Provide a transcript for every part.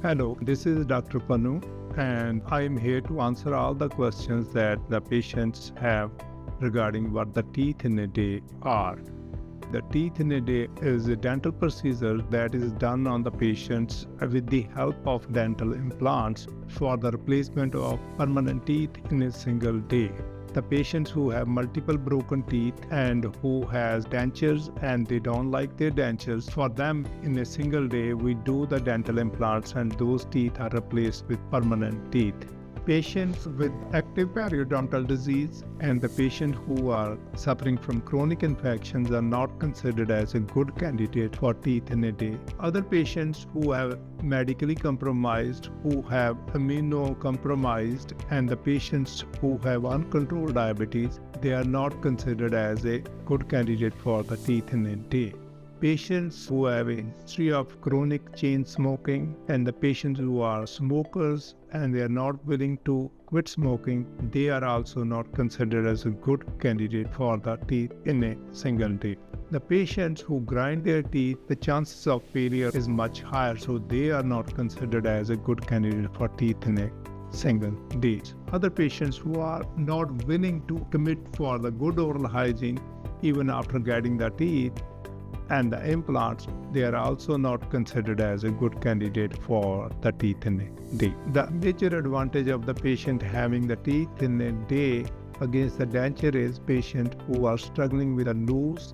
Hello, this is Dr. Pannu, and I am here to answer all the questions that the patients have regarding what the teeth in a day are. The teeth in a day is a dental procedure that is done on the patients with the help of dental implants for the replacement of permanent teeth in a single day. The patients who have multiple broken teeth and who has dentures and they don't like their dentures, for them in a single day we do the dental implants and those teeth are replaced with permanent teeth. Patients with active periodontal disease and the patients who are suffering from chronic infections are not considered as a good candidate for teeth in a day. Other patients who have medically compromised, who have immunocompromised, and the patients who have uncontrolled diabetes, they are not considered as a good candidate for the teeth in a day. Patients who have a history of chronic chain smoking and the patients who are smokers and they are not willing to quit smoking, they are also not considered as a good candidate for the teeth in a single day. The patients who grind their teeth, the chances of failure is much higher, so they are not considered as a good candidate for teeth in a single day. Other patients who are not willing to commit for the good oral hygiene even after getting the teeth and the implants, they are also not considered as a good candidate for the teeth in a day. The major advantage of the patient having the teeth in a day against the denture is patients who are struggling with a loose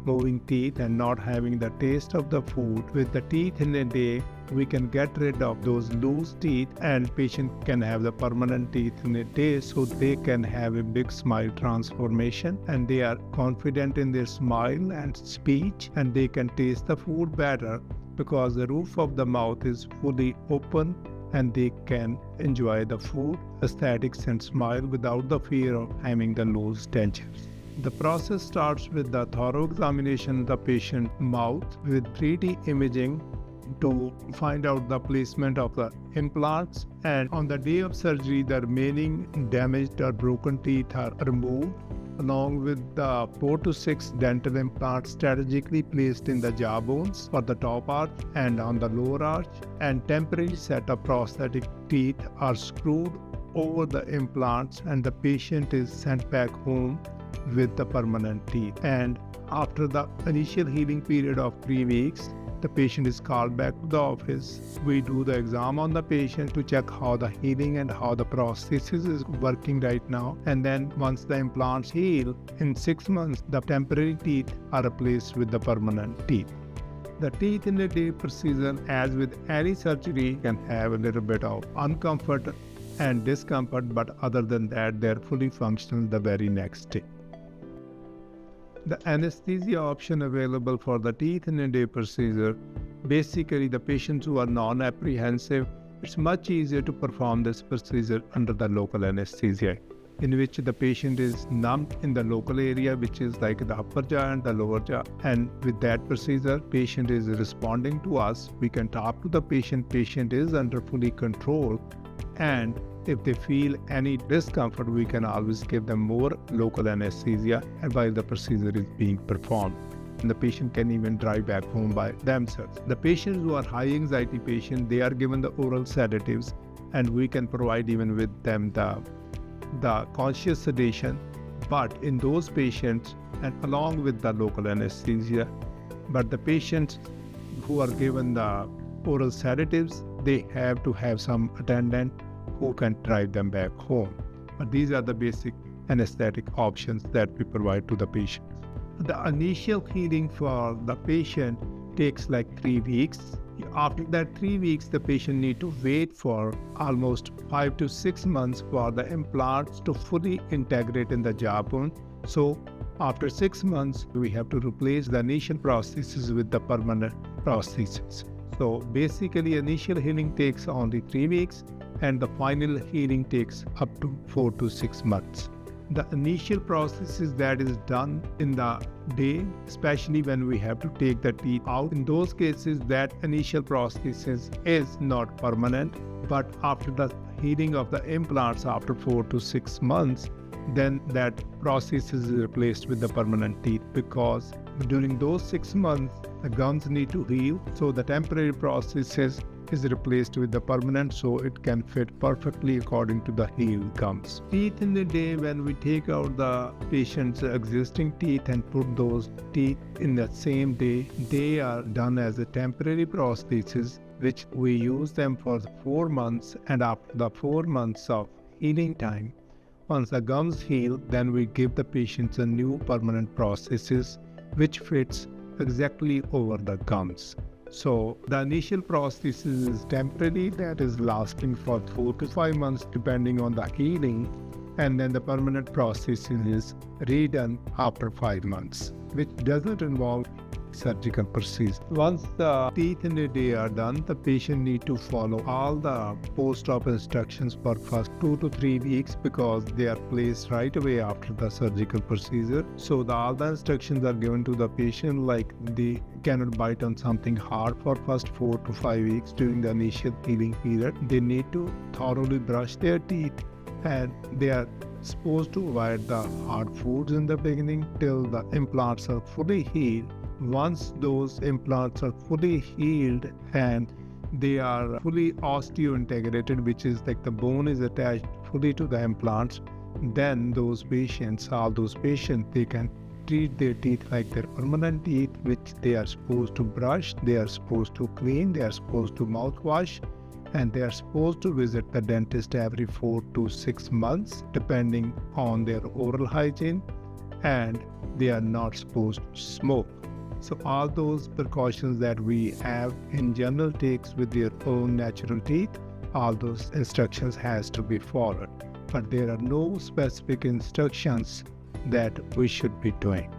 moving teeth and not having the taste of the food. With the teeth in a day, we can get rid of those loose teeth and patient can have the permanent teeth in a day, so they can have a big smile transformation and they are confident in their smile and speech and they can taste the food better because the roof of the mouth is fully open and they can enjoy the food, aesthetics and smile without the fear of having the loose dentures. The process starts with the thorough examination of the patient's mouth with 3D imaging to find out the placement of the implants, and on the day of surgery the remaining damaged or broken teeth are removed along with the 4 to 6 dental implants strategically placed in the jaw bones for the top arch and on the lower arch, and temporary set of prosthetic teeth are screwed over the implants and the patient is sent back home with the permanent teeth. And after the initial healing period of 3 weeks, the patient is called back to the office. We do the exam on the patient to check how the healing and how the prosthesis is working right now. And then once the implants heal, in 6 months, the temporary teeth are replaced with the permanent teeth. The teeth in a day procedure, as with any surgery, can have a little bit of uncomfort and discomfort, but other than that, they are fully functional the very next day. The anesthesia option available for the teeth in a day procedure, basically the patients who are non-apprehensive, it's much easier to perform this procedure under the local anesthesia, in which the patient is numbed in the local area, which is like the upper jaw and the lower jaw. And with that procedure, patient is responding to us. We can talk to the patient is under fully control, and if they feel any discomfort, we can always give them more local anesthesia while the procedure is being performed. And the patient can even drive back home by themselves. The patients who are high anxiety patients, they are given the oral sedatives and we can provide even with them the conscious sedation. But in those patients, and along with the local anesthesia, but the patients who are given the oral sedatives, they have to have some attendant who can drive them back home. But these are the basic anesthetic options that we provide to the patient. The initial healing for the patient takes like 3 weeks. After that 3 weeks, the patient need to wait for almost 5 to 6 months for the implants to fully integrate in the jawbone. So after 6 months, we have to replace the initial prosthesis with the permanent prosthesis. So basically, initial healing takes only 3 weeks and the final healing takes up to 4 to 6 months. The initial prosthesis that is done in the day, especially when we have to take the teeth out, in those cases that initial prosthesis is not permanent, but after the healing of the implants after 4 to 6 months, then that prosthesis is replaced with the permanent teeth, because during those 6 months the gums need to heal, so the temporary prosthesis is replaced with the permanent so it can fit perfectly according to the healed gums. Teeth in the day, when we take out the patient's existing teeth and put those teeth in the same day, they are done as a temporary prosthesis which we use them for 4 months, and after the 4 months of healing time, once the gums heal, then we give the patients a new permanent prosthesis which fits exactly over the gums. So the initial prosthesis is temporary, that is lasting for 4 to 5 months depending on the healing, and then the permanent prosthesis is redone after 5 months, which doesn't involve surgical procedure. Once the teeth in the day are done, the patient need to follow all the post-op instructions for first 2 to 3 weeks because they are placed right away after the surgical procedure. So all the instructions are given to the patient, like they cannot bite on something hard for first 4 to 5 weeks during the initial healing period. They need to thoroughly brush their teeth, and they are supposed to avoid the hard foods in the beginning till the implants are fully healed. Once those implants are fully healed and they are fully osseointegrated, which is like the bone is attached fully to the implants, then all those patients, they can treat their teeth like their permanent teeth, which they are supposed to brush, they are supposed to clean, they are supposed to mouthwash, and they are supposed to visit the dentist every 4 to 6 months depending on their oral hygiene, and they are not supposed to smoke. So all those precautions that we have in general takes with their own natural teeth, all those instructions has to be followed. But there are no specific instructions that we should be doing.